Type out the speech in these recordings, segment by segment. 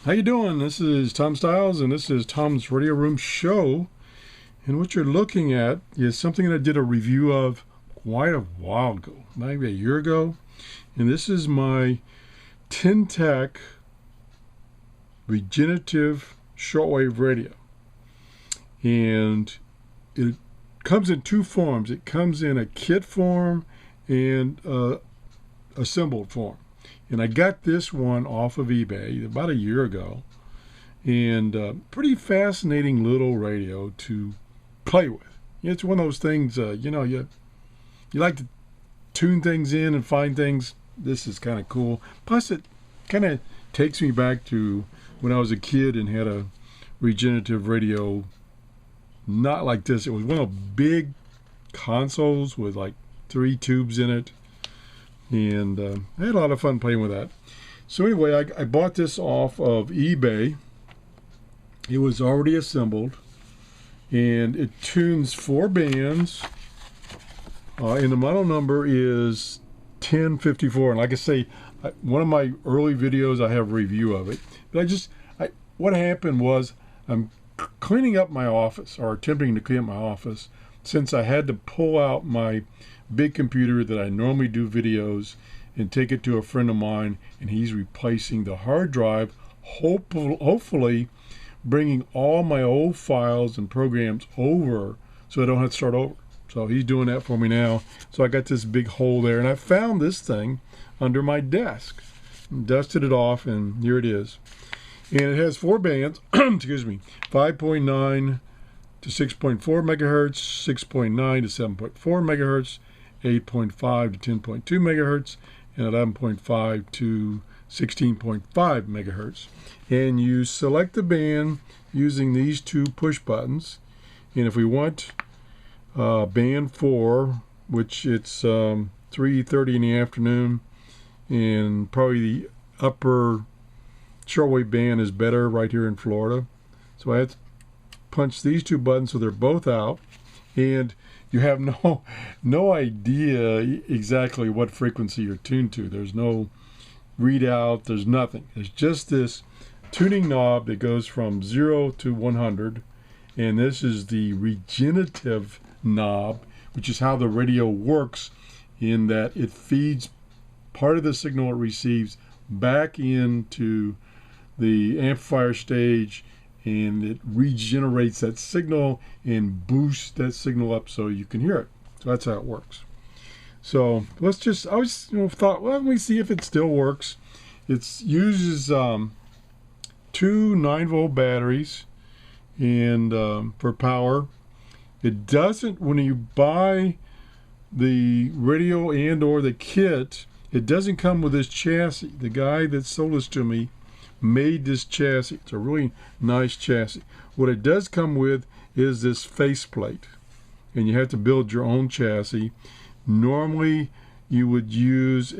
How you doing? This is Tom Styles, and this is Tom's Radio Room Show. And what you're looking at is something that I did a review of quite a while ago, maybe a year ago. And this is my TenTec regenerative shortwave radio. And it comes in two forms. It comes in a kit form and assembled form. And I got this one off of eBay about a year ago. And pretty fascinating little radio to play with. It's one of those things, you like to tune things in and find things. This is kind of cool. Plus, it kind of takes me back to when I was a kid and had a regenerative radio. Not like this. It was one of big consoles with like 3 tubes in it. And I had a lot of fun playing with that. So anyway, I bought this off of eBay. It was already assembled. And it tunes 4 bands. And the model number is 1054. And like I say, one of my early videos, I have a review of it. But what happened was I'm cleaning up my office, or attempting to clean up my office, since I had to pull out my big computer that I normally do videos and take it to a friend of mine, and he's replacing the hard drive, hopefully bringing all my old files and programs over so I don't have to start over. So he's doing that for me now. So I got this big hole there, and I found this thing under my desk. Dusted it off, and here it is. And it has 4 bands, excuse me, 5.9 to 6.4 megahertz, 6.9 to 7.4 megahertz, 8.5 to 10.2 megahertz, and 11.5 to 16.5 megahertz. And you select the band using these 2 push buttons. And if we want band 4, which it's 3:30 in the afternoon, and probably the upper shortwave band is better right here in Florida. So I have to punch these 2 buttons so they're both out, and you have no idea exactly what frequency you're tuned to. There's no readout, there's nothing. There's just this tuning knob that goes from 0 to 100, and this is the regenerative knob, which is how the radio works, in that it feeds part of the signal it receives back into the amplifier stage, and it regenerates that signal and boosts that signal up so you can hear it. So that's how it works. So I always thought, well, let me see if it still works. It uses 2 9-volt batteries and for power. It doesn't, when you buy the radio and or the kit, it doesn't come with this chassis. The guy that sold this to me made this chassis. It's a really nice chassis. What it does come with is this faceplate, and you have to build your own chassis. Normally you would use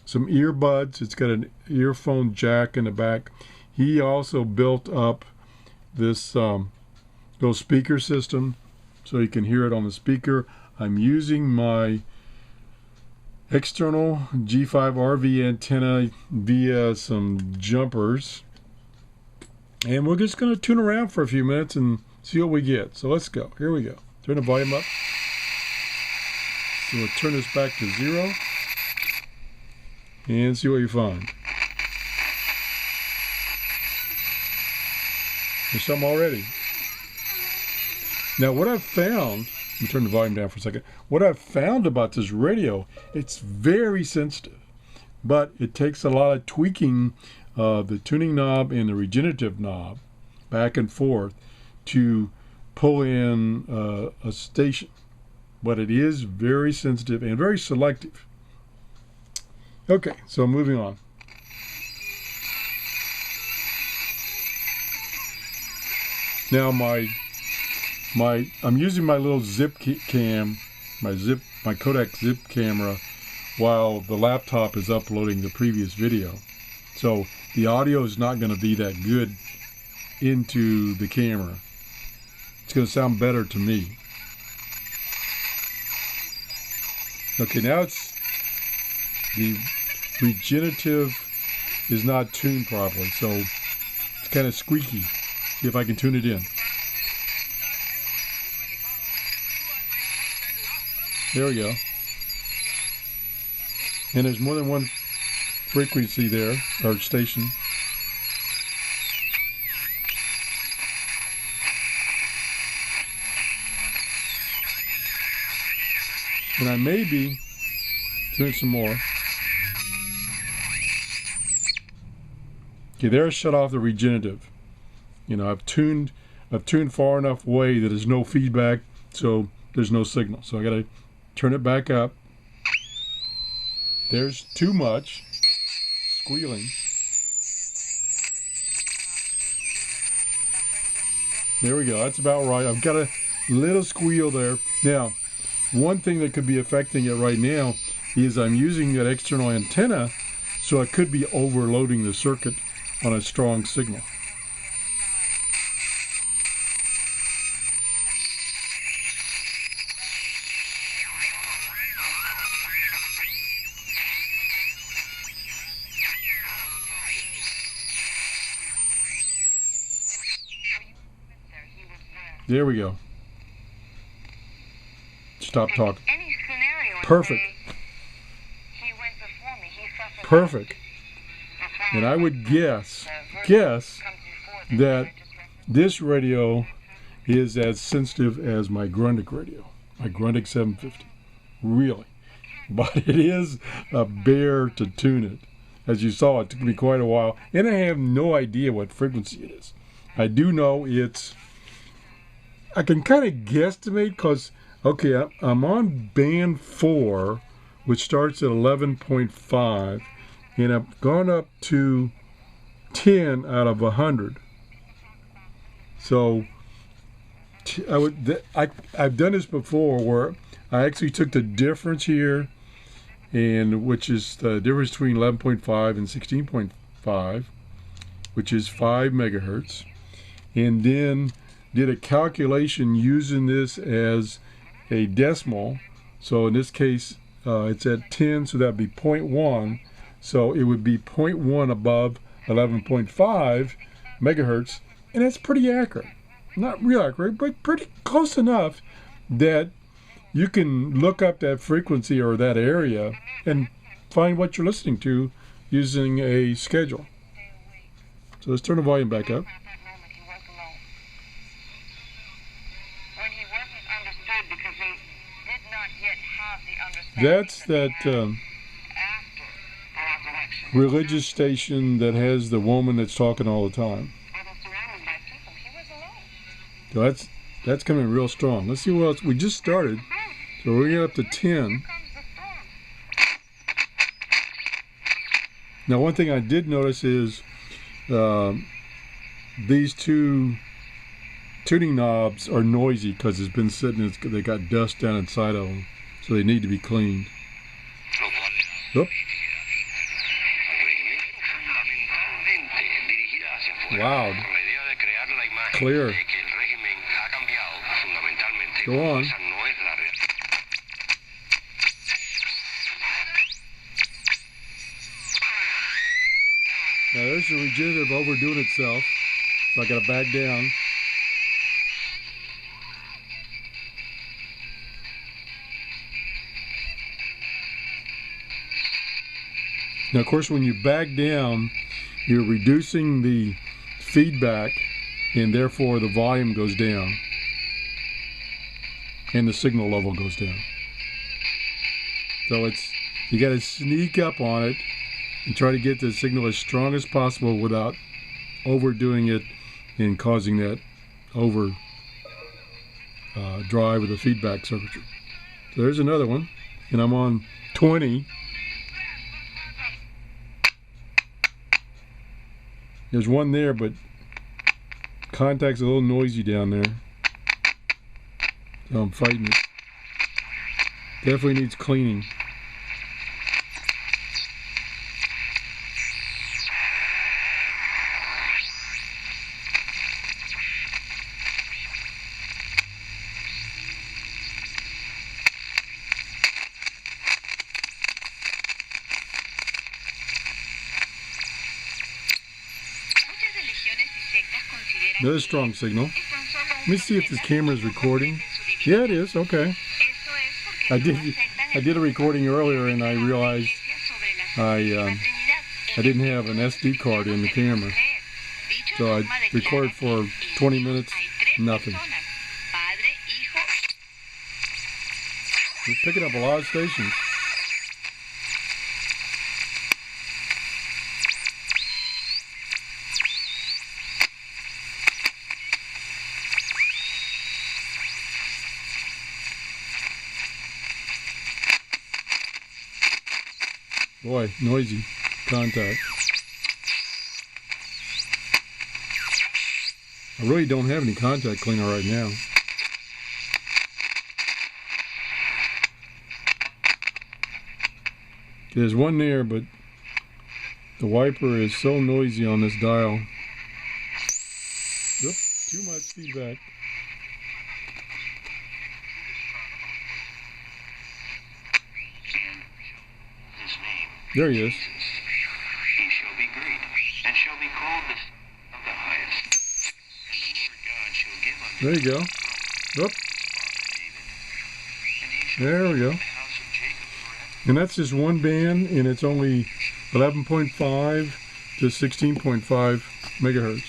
some earbuds. It's got an earphone jack in the back. He also built up this little speaker system so you can hear it on the speaker. I'm using my external G5 RV antenna via some jumpers, and we're just going to tune around for a few minutes and see what we get. So let's go. Here we go. Turn the volume up. So we'll turn this back to 0 and see what you find. There's some already. Now what I've found, let me turn the volume down for a second. What I've found about this radio, it's very sensitive, but it takes a lot of tweaking the tuning knob and the regenerative knob back and forth to pull in a station. But it is very sensitive and very selective. Okay, so moving on. Now I'm using my little zip cam, my Kodak zip camera, while the laptop is uploading the previous video. So the audio is not going to be that good into the camera. It's going to sound better to me. Okay, now it's the regenerative is not tuned properly, so kind of squeaky. See if I can tune it in. There we go. And there's more than one frequency there, or station. And I may be doing some more. Okay, there I shut off the regenerative. You know, I've tuned far enough away that there's no feedback, so there's no signal. So I gotta turn it back up. There's too much squealing. There we go, that's about right. I've got a little squeal there. Now, one thing that could be affecting it right now is I'm using that external antenna, so I could be overloading the circuit on a strong signal. There we go. Stop talking. Perfect. Perfect. And I would guess that this radio is as sensitive as my Grundig radio, my Grundig 750. Really. But it is a bear to tune it. As you saw, it took me quite a while, and I have no idea what frequency it is. I do know I can kind of guesstimate because, okay, I'm on band 4, which starts at 11.5, and I've gone up to 10 out of 100. So I've done this before where I actually took the difference here, and which is the difference between 11.5 and 16.5, which is 5 megahertz, and then did a calculation using this as a decimal. So in this case, it's at 10, so that'd be 0.1. So it would be 0.1 above 11.5 megahertz, and that's pretty accurate. Not real accurate, but pretty close enough that you can look up that frequency or that area and find what you're listening to using a schedule. So let's turn the volume back up. That's that religious station that has the woman that's talking all the time. So that's coming real strong. Let's see what else. We just started, so we're getting up to 10. Now, one thing I did notice is these two tuning knobs are noisy because it's been sitting. They got dust down inside of them, so they need to be cleaned. Oop. Loud. Clear. Go on. Now there's the regenerative overdoing itself, so I gotta back down. Now, of course, when you back down, you're reducing the feedback, and therefore the volume goes down, and the signal level goes down. So you got to sneak up on it and try to get the signal as strong as possible without overdoing it and causing that over drive of the feedback circuitry. So there's another one, and I'm on 20. There's one there, but contact's a little noisy down there, so I'm fighting it. Definitely needs cleaning. Another strong signal. Let me see if this camera is recording. Yeah, it is. Okay. I did a recording earlier, and I realized I didn't have an SD card in the camera, so I recorded for 20 minutes. Nothing. We're picking up a lot of stations. Boy, noisy contact. I really don't have any contact cleaner right now. There's one there, but the wiper is so noisy on this dial. Oop, too much feedback. There he is. He shall be great, and shall be called the Son of the Highest. And the Lord God shall give unto There you go. Oop. There we go. And that's just one band, and it's only 11.5 to 16.5 megahertz.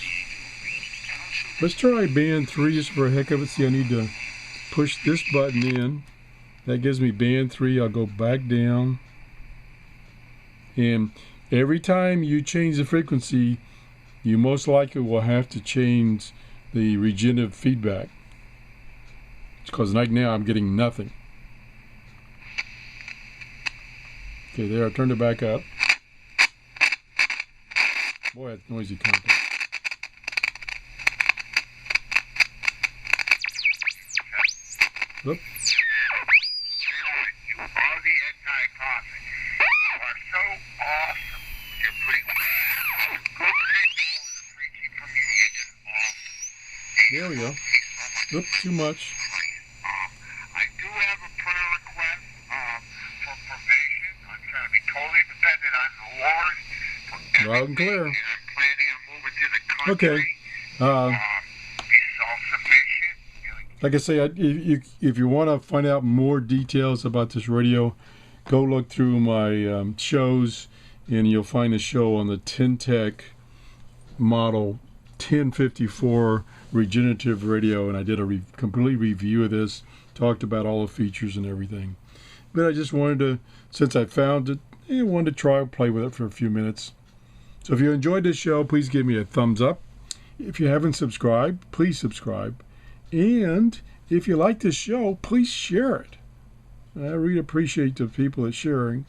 Let's try band 3 just for a heck of it. See, I need to push this button in. That gives me band 3. I'll go back down. And every time you change the frequency, you most likely will have to change the regenerative feedback. Because right now I'm getting nothing. Okay, there, I turned it back up. Boy, that's noisy content. Oop. There we go. Oop, too much. I do have a prayer request for provision. I'm trying to be totally dependent on the Lord. Loud and clear. And I'm planning on moving to the country. Okay. Be self-sufficient. Like I say, if you want to find out more details about this radio, go look through my shows, and you'll find a show on the TenTec model 1054 regenerative radio, and I did a complete review of this, talked about all the features and everything. But I just wanted to, since I found it, I wanted to try and play with it for a few minutes. So if you enjoyed this show, please give me a thumbs up. If you haven't subscribed, please subscribe. And if you like this show, please share it. I really appreciate the people that are sharing.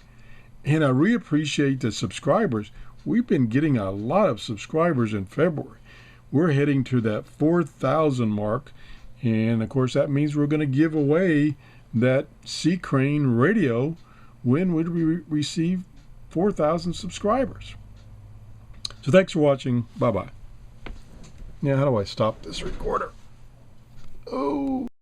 And I really appreciate the subscribers. We've been getting a lot of subscribers in February. We're heading to that 4,000 mark. And of course, that means we're going to give away that Sea Crane radio when we receive 4,000 subscribers. So thanks for watching. Bye-bye. Now, how do I stop this recorder? Oh.